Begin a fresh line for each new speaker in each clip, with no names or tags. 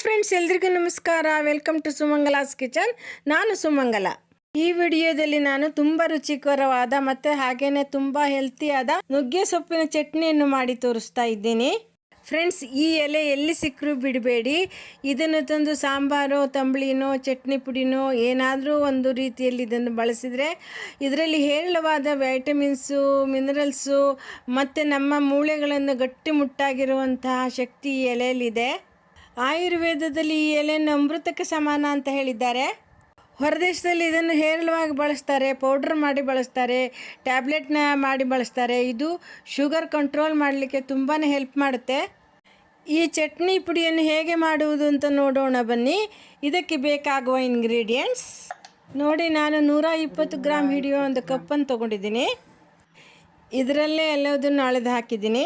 Friends, ಎಲ್ರಿಗೂ ನಮಸ್ಕಾರ. Welcome to Sumangala's kitchen. ನಾನು ಸುಮಂಗಲ. ಈ ವಿಡಿಯೋದಲ್ಲಿ ನಾನು ತುಂಬ ರುಚಿಕರವಾದ ಮತ್ತು ಹಾಗೇನೆ ತುಂಬ ಹೆಲ್ತಿಯಾದ ನುಗ್ಗೆ ಸೊಪ್ಪಿನ ಚಟ್ನಿಯನ್ನು ಮಾಡಿ ತೋರಿಸ್ತಾ ಇದ್ದೀನಿ. ಫ್ರೆಂಡ್ಸ್, ಈ ಎಲೆ ಎಲ್ಲಿ ಸಿಕ್ಕರೂ ಬಿಡಬೇಡಿ. ಇದನ್ನು ತಂದು ಸಾಂಬಾರು, ತಂಬಳಿನೋ, ಚಟ್ನಿ ಪುಡಿನೋ ಏನಾದರೂ ಒಂದು ರೀತಿಯಲ್ಲಿ ಇದನ್ನು ಬಳಸಿದರೆ ಇದರಲ್ಲಿ ಹೇರಳವಾದ ವೈಟಮಿನ್ಸು, ಮಿನರಲ್ಸು ಮತ್ತು ನಮ್ಮ ಮೂಳೆಗಳನ್ನು ಗಟ್ಟಿಮುಟ್ಟಾಗಿರುವಂತಹ ಶಕ್ತಿ ಈ ಎಲೆಯಲ್ಲಿದೆ. ಆಯುರ್ವೇದದಲ್ಲಿ ಈ ಎಲೆಯನ್ನು ಅಮೃತಕ್ಕೆ ಸಮಾನ ಅಂತ ಹೇಳಿದ್ದಾರೆ. ಹೊರದೇಶದಲ್ಲಿ ಇದನ್ನು ಹೇರಳವಾಗಿ ಬಳಸ್ತಾರೆ, ಪೌಡ್ರ್ ಮಾಡಿ ಬಳಸ್ತಾರೆ, ಟ್ಯಾಬ್ಲೆಟ್ನ ಮಾಡಿ ಬಳಸ್ತಾರೆ. ಇದು ಶುಗರ್ ಕಂಟ್ರೋಲ್ ಮಾಡಲಿಕ್ಕೆ ತುಂಬಾ ಹೆಲ್ಪ್ ಮಾಡುತ್ತೆ. ಈ ಚಟ್ನಿ ಪುಡಿಯನ್ನು ಹೇಗೆ ಮಾಡುವುದು ಅಂತ ನೋಡೋಣ ಬನ್ನಿ. ಇದಕ್ಕೆ ಬೇಕಾಗುವ ಇಂಗ್ರೀಡಿಯೆಂಟ್ಸ್ ನೋಡಿ. ನಾನು 120 ಗ್ರಾಮ್ ಹಿಡಿಯೋ ಒಂದು ಕಪ್ಪನ್ನು ತೊಗೊಂಡಿದ್ದೀನಿ. ಇದರಲ್ಲೇ ಎಲ್ಲದನ್ನು ಅಳೆದು ಹಾಕಿದ್ದೀನಿ.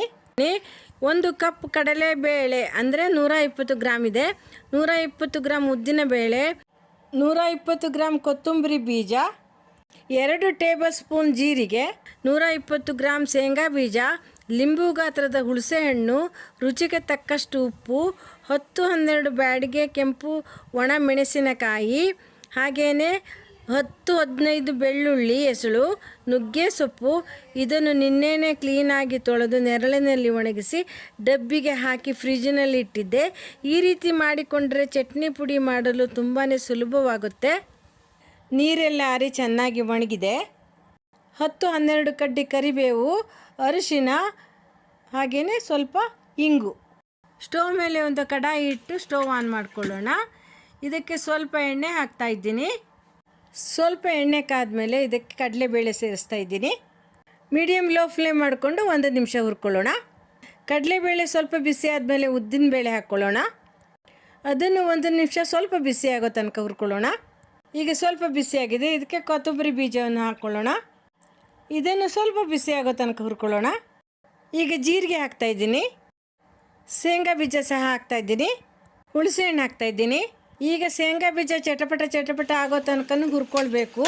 1 ಕಪ್ ಕಡಲೆಬೇಳೆ ಅಂದರೆ 120 ಗ್ರಾಮ್ ಇದೆ. 120 ಗ್ರಾಮ್ ಉದ್ದಿನ ಬೇಳೆ, 120 ಗ್ರಾಮ್ ಕೊತ್ತಂಬರಿ ಬೀಜ, 2 ಟೇಬಲ್ ಸ್ಪೂನ್ ಜೀರಿಗೆ, 120 ಗ್ರಾಮ್ ಶೇಂಗಾ ಬೀಜ, ಲಿಂಬು ಗಾತ್ರದ ಹುಣಸೆಹಣ್ಣು, ರುಚಿಗೆ ತಕ್ಕಷ್ಟು ಉಪ್ಪು, 10-12 ಬ್ಯಾಡಿಗೆ ಕೆಂಪು ಒಣ ಮೆಣಸಿನಕಾಯಿ, ಹಾಗೆಯೇ 10-15 ಬೆಳ್ಳುಳ್ಳಿ ಎಸಳು, ನುಗ್ಗೆ ಸೊಪ್ಪು. ಇದನ್ನು ನಿನ್ನೆನೇ ಕ್ಲೀನಾಗಿ ತೊಳೆದು ನೆರಳಿನಲ್ಲಿ ಒಣಗಿಸಿ ಡಬ್ಬಿಗೆ ಹಾಕಿ ಫ್ರಿಜ್ಜಿನಲ್ಲಿ ಇಟ್ಟಿದ್ದೆ. ಈ ರೀತಿ ಮಾಡಿಕೊಂಡ್ರೆ ಚಟ್ನಿ ಪುಡಿ ಮಾಡಲು ತುಂಬಾ ಸುಲಭವಾಗುತ್ತೆ. ನೀರೆಲ್ಲ ಆರಿ ಚೆನ್ನಾಗಿ ಒಣಗಿದೆ. 10-12 ಕಡ್ಡಿ ಕರಿಬೇವು, ಅರಿಶಿನ, ಹಾಗೆಯೇ ಸ್ವಲ್ಪ ಇಂಗು. ಸ್ಟವ್ ಮೇಲೆ ಒಂದು ಕಡಾಯಿ ಇಟ್ಟು ಸ್ಟವ್ ಆನ್ ಮಾಡಿಕೊಳ್ಳೋಣ. ಇದಕ್ಕೆ ಸ್ವಲ್ಪ ಎಣ್ಣೆ ಹಾಕ್ತಾಯಿದ್ದೀನಿ. ಸ್ವಲ್ಪ ಎಣ್ಣೆ ಕಾದ್ಮೇಲೆ ಇದಕ್ಕೆ ಕಡಲೆಬೇಳೆ ಸೇರಿಸ್ತಾ ಇದ್ದೀನಿ. ಮೀಡಿಯಮ್ ಲೋ ಫ್ಲೇಮ್ ಮಾಡಿಕೊಂಡು 1 ನಿಮಿಷ ಹುರ್ಕೊಳ್ಳೋಣ. ಕಡಲೆಬೇಳೆ ಸ್ವಲ್ಪ ಬಿಸಿ ಆದಮೇಲೆ ಉದ್ದಿನ ಬೇಳೆ ಹಾಕ್ಕೊಳ್ಳೋಣ. ಅದನ್ನು 1 ನಿಮಿಷ ಸ್ವಲ್ಪ ಬಿಸಿ ಆಗೋ ತನಕ ಹುರ್ಕೊಳ್ಳೋಣ. ಈಗ ಸ್ವಲ್ಪ ಬಿಸಿಯಾಗಿದೆ. ಇದಕ್ಕೆ ಕೊತ್ತಂಬರಿ ಬೀಜವನ್ನು ಹಾಕ್ಕೊಳ್ಳೋಣ. ಇದನ್ನು ಸ್ವಲ್ಪ ಬಿಸಿ ಆಗೋ ತನಕ ಹುರ್ಕೊಳ್ಳೋಣ. ಈಗ ಜೀರಿಗೆ ಹಾಕ್ತಾಯಿದ್ದೀನಿ, ಶೇಂಗಾ ಬೀಜ ಸಹ ಹಾಕ್ತಾಯಿದ್ದೀನಿ, ಹುಣಸೆ ಹಣ್ಣು ಹಾಕ್ತಾಯಿದ್ದೀನಿ. ಈಗ ಶೇಂಗಾ ಬೀಜ ಚಟಪಟ ಆಗೋ ತನಕ ಹುರ್ಕೊಳ್ಬೇಕು.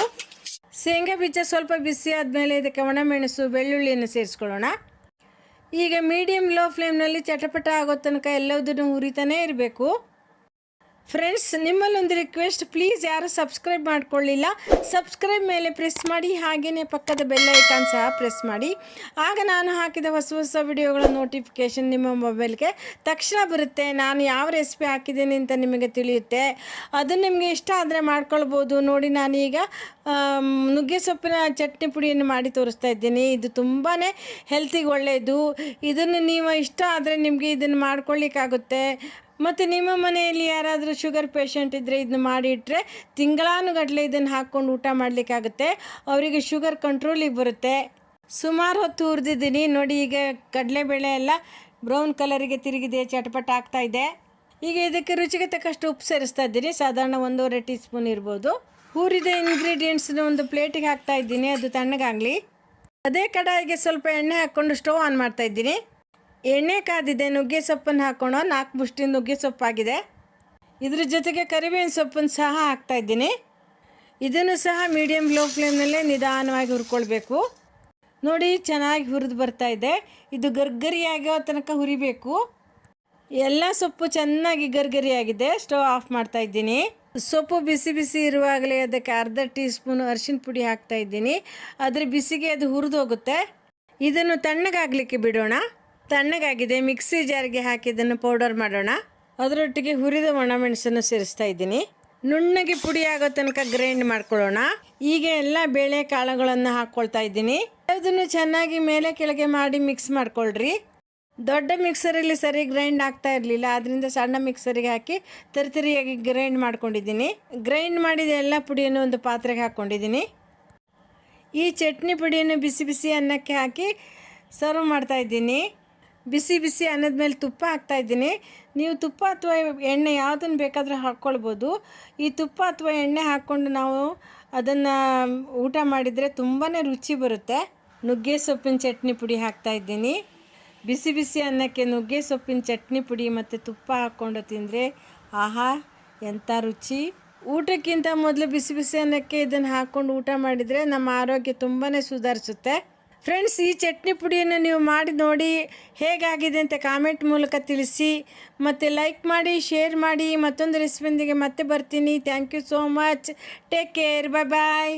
ಶೇಂಗಾ ಬೀಜ ಸ್ವಲ್ಪ ಬಿಸಿ ಆದಮೇಲೆ ಇದಕ್ಕೆ ಒಣಮೆಣಸು, ಬೆಳ್ಳುಳ್ಳಿಯನ್ನು ಸೇರಿಸ್ಕೊಳ್ಳೋಣ. ಈಗ ಮೀಡಿಯಮ್ ಲೋ ಫ್ಲೇಮ್ನಲ್ಲಿ ಚಟಪಟ ಆಗೋ ತನಕ ಎಲ್ಲದನ್ನು ಹುರಿತಾನೇ ಇರಬೇಕು. ಫ್ರೆಂಡ್ಸ್, ನಿಮ್ಮಲ್ಲೊಂದು ರಿಕ್ವೆಸ್ಟ್, ಪ್ಲೀಸ್ ಯಾರು ಸಬ್ಸ್ಕ್ರೈಬ್ ಮಾಡ್ಕೊಳ್ಳಿಲ್ಲ, ಸಬ್ಸ್ಕ್ರೈಬ್ ಮೇಲೆ ಪ್ರೆಸ್ ಮಾಡಿ, ಹಾಗೆಯೇ ಪಕ್ಕದ ಬೆಲ್ ಐಕಾನ್ ಸಹ ಪ್ರೆಸ್ ಮಾಡಿ. ಆಗ ನಾನು ಹಾಕಿದ ಹೊಸ ವಿಡಿಯೋಗಳ ನೋಟಿಫಿಕೇಷನ್ ನಿಮ್ಮ ಮೊಬೈಲ್ಗೆ ತಕ್ಷಣ ಬರುತ್ತೆ. ನಾನು ಯಾವ ರೆಸಿಪಿ ಹಾಕಿದ್ದೀನಿ ಅಂತ ನಿಮಗೆ ತಿಳಿಯುತ್ತೆ. ಅದು ನಿಮಗೆ ಇಷ್ಟ ಆದರೆ ಮಾಡ್ಕೊಳ್ಬೋದು. ನೋಡಿ, ನಾನೀಗ ನುಗ್ಗೆ ಸೊಪ್ಪಿನ ಚಟ್ನಿ ಪುಡಿಯನ್ನು ಮಾಡಿ ತೋರಿಸ್ತಾ ಇದ್ದೀನಿ. ಇದು ತುಂಬಾ ಹೆಲ್ತಿಗೆ ಒಳ್ಳೆಯದು. ಇದನ್ನು ನೀವು ಇಷ್ಟ ಆದರೆ ನಿಮಗೆ ಇದನ್ನು ಮಾಡ್ಕೊಳ್ಳಿಕ್ಕಾಗುತ್ತೆ. ಮತ್ತು ನಿಮ್ಮ ಮನೆಯಲ್ಲಿ ಯಾರಾದರೂ ಶುಗರ್ ಪೇಷಂಟ್ ಇದ್ದರೆ ಇದನ್ನು ಮಾಡಿಟ್ರೆ ತಿಂಗಳಾನುಗಟ್ಟಲೆ ಇದನ್ನು ಹಾಕ್ಕೊಂಡು ಊಟ ಮಾಡಲಿಕ್ಕಾಗುತ್ತೆ. ಅವರಿಗೆ ಶುಗರ್ ಕಂಟ್ರೋಲಿಗೆ ಬರುತ್ತೆ. ಸುಮಾರು ಹೊತ್ತು ಹುರಿದಿದ್ದೀನಿ ನೋಡಿ. ಈಗ ಕಡಲೆಬೇಳೆ ಎಲ್ಲ ಬ್ರೌನ್ ಕಲರಿಗೆ ತಿರುಗಿದೆ, ಚಟಪಟ ಆಗ್ತಾಯಿದೆ. ಈಗ ಇದಕ್ಕೆ ರುಚಿಗೆ ತಕ್ಕಷ್ಟು ಉಪ್ಪು ಸೇರಿಸ್ತಾ ಇದ್ದೀನಿ. ಸಾಧಾರಣ 1.5 ಟೀ ಸ್ಪೂನ್ ಇರ್ಬೋದು. ಹುರಿದ ಇಂಗ್ರೀಡಿಯೆಂಟ್ಸ್ನ ಒಂದು ಪ್ಲೇಟಿಗೆ ಹಾಕ್ತಾಯಿದ್ದೀನಿ, ಅದು ತಣ್ಣಗಾಗಲಿ. ಅದೇ ಕಡಾಯಿಗೆ ಸ್ವಲ್ಪ ಎಣ್ಣೆ ಹಾಕ್ಕೊಂಡು ಸ್ಟವ್ ಆನ್ ಮಾಡ್ತಾಯಿದ್ದೀನಿ. ಎಣ್ಣೆ ಕಾದಿದೆ. ನುಗ್ಗೆ ಸೊಪ್ಪನ್ನು ಹಾಕೋಣ. 4 ಮುಷ್ಟಿ ನುಗ್ಗೆ ಸೊಪ್ಪಾಗಿದೆ. ಇದ್ರ ಜೊತೆಗೆ ಕರಿಬೇವಿನ ಸೊಪ್ಪನ್ನು ಸಹ ಹಾಕ್ತಾಯಿದ್ದೀನಿ. ಇದನ್ನು ಸಹ ಮೀಡಿಯಮ್ ಲೋ ಫ್ಲೇಮ್ನಲ್ಲೇ ನಿಧಾನವಾಗಿ ಹುರ್ಕೊಳ್ಬೇಕು. ನೋಡಿ, ಚೆನ್ನಾಗಿ ಹುರಿದು ಬರ್ತಾಯಿದೆ. ಇದು ಗರ್ಗರಿಯಾಗೋ ತನಕ ಹುರಿಬೇಕು. ಎಲ್ಲ ಸೊಪ್ಪು ಚೆನ್ನಾಗಿ ಗರ್ಗರಿಯಾಗಿದೆ. ಸ್ಟವ್ ಆಫ್ ಮಾಡ್ತಾಯಿದ್ದೀನಿ. ಸೊಪ್ಪು ಬಿಸಿ ಇರುವಾಗಲೇ ಅದಕ್ಕೆ 1/2 ಟೀ ಸ್ಪೂನ್ ಅರಿಶಿನ ಪುಡಿ ಹಾಕ್ತಾಯಿದ್ದೀನಿ. ಅದರ ಬಿಸಿಗೆ ಅದು ಹುರಿದೋಗುತ್ತೆ. ಇದನ್ನು ತಣ್ಣಗಾಗಲಿಕ್ಕೆ ಬಿಡೋಣ. ತಣ್ಣಗಾಗಿದೆ. ಮಿಕ್ಸಿ ಜಾರಿಗೆ ಹಾಕಿ ಇದನ್ನು ಪೌಡರ್ ಮಾಡೋಣ. ಅದರೊಟ್ಟಿಗೆ ಹುರಿದ ಒಣಮೆಣಸನ್ನು ಸೇರಿಸ್ತಾ ಇದ್ದೀನಿ. ನುಣ್ಣಗೆ ಪುಡಿ ಆಗೋ ತನಕ ಗ್ರೈಂಡ್ ಮಾಡ್ಕೊಳ್ಳೋಣ. ಈಗ ಎಲ್ಲ ಬೇಳೆ ಕಾಳುಗಳನ್ನು ಹಾಕ್ಕೊಳ್ತಾ ಇದ್ದೀನಿ. ಅದನ್ನು ಚೆನ್ನಾಗಿ ಮೇಲೆ ಕೆಳಗೆ ಮಾಡಿ ಮಿಕ್ಸ್ ಮಾಡ್ಕೊಳ್ರಿ. ದೊಡ್ಡ ಮಿಕ್ಸರಲ್ಲಿ ಸರಿ ಗ್ರೈಂಡ್ ಆಗ್ತಾ ಇರಲಿಲ್ಲ, ಆದ್ದರಿಂದ ಸಣ್ಣ ಮಿಕ್ಸರಿಗೆ ಹಾಕಿ ತರಿತರಿಯಾಗಿ ಗ್ರೈಂಡ್ ಮಾಡ್ಕೊಂಡಿದ್ದೀನಿ. ಗ್ರೈಂಡ್ ಮಾಡಿದ ಎಲ್ಲ ಪುಡಿಯನ್ನು ಒಂದು ಪಾತ್ರೆಗೆ ಹಾಕ್ಕೊಂಡಿದ್ದೀನಿ. ಈ ಚಟ್ನಿ ಪುಡಿಯನ್ನು ಬಿಸಿ ಅನ್ನಕ್ಕೆ ಹಾಕಿ ಸರ್ವ್ ಮಾಡ್ತಾಯಿದ್ದೀನಿ. ಬಿಸಿ ಅನ್ನದ ಮೇಲೆ ತುಪ್ಪ ಹಾಕ್ತಾಯಿದ್ದೀನಿ. ನೀವು ತುಪ್ಪ ಅಥವಾ ಎಣ್ಣೆ ಯಾವುದನ್ನು ಬೇಕಾದರೂ ಹಾಕ್ಕೊಳ್ಬೋದು. ಈ ತುಪ್ಪ ಅಥವಾ ಎಣ್ಣೆ ಹಾಕ್ಕೊಂಡು ನಾವು ಅದನ್ನು ಊಟ ಮಾಡಿದರೆ ತುಂಬಾ ರುಚಿ ಬರುತ್ತೆ. ನುಗ್ಗೆ ಸೊಪ್ಪಿನ ಚಟ್ನಿ ಪುಡಿ ಹಾಕ್ತಾಯಿದ್ದೀನಿ. ಬಿಸಿ ಅನ್ನಕ್ಕೆ ನುಗ್ಗೆ ಸೊಪ್ಪಿನ ಚಟ್ನಿ ಪುಡಿ ಮತ್ತು ತುಪ್ಪ ಹಾಕ್ಕೊಂಡು ತಿಂದರೆ ಆಹಾ ಎಂಥ ರುಚಿ. ಊಟಕ್ಕಿಂತ ಮೊದಲು ಬಿಸಿ ಅನ್ನಕ್ಕೆ ಇದನ್ನು ಹಾಕ್ಕೊಂಡು ಊಟ ಮಾಡಿದರೆ ನಮ್ಮ ಆರೋಗ್ಯ ತುಂಬಾ ಸುಧಾರಿಸುತ್ತೆ. ಫ್ರೆಂಡ್ಸ್, ಈ ಚಟ್ನಿ ಪುಡಿಯನ್ನು ನೀವು ಮಾಡಿ ನೋಡಿ ಹೇಗಾಗಿದೆ ಅಂತ ಕಾಮೆಂಟ್ ಮೂಲಕ ತಿಳಿಸಿ. ಮತ್ತು ಲೈಕ್ ಮಾಡಿ, ಶೇರ್ ಮಾಡಿ. ಮತ್ತೊಂದು ರೆಸಿಪಿಯೊಂದಿಗೆ ಮತ್ತೆ ಬರ್ತೀನಿ. Thank you so much. Take care. Bye.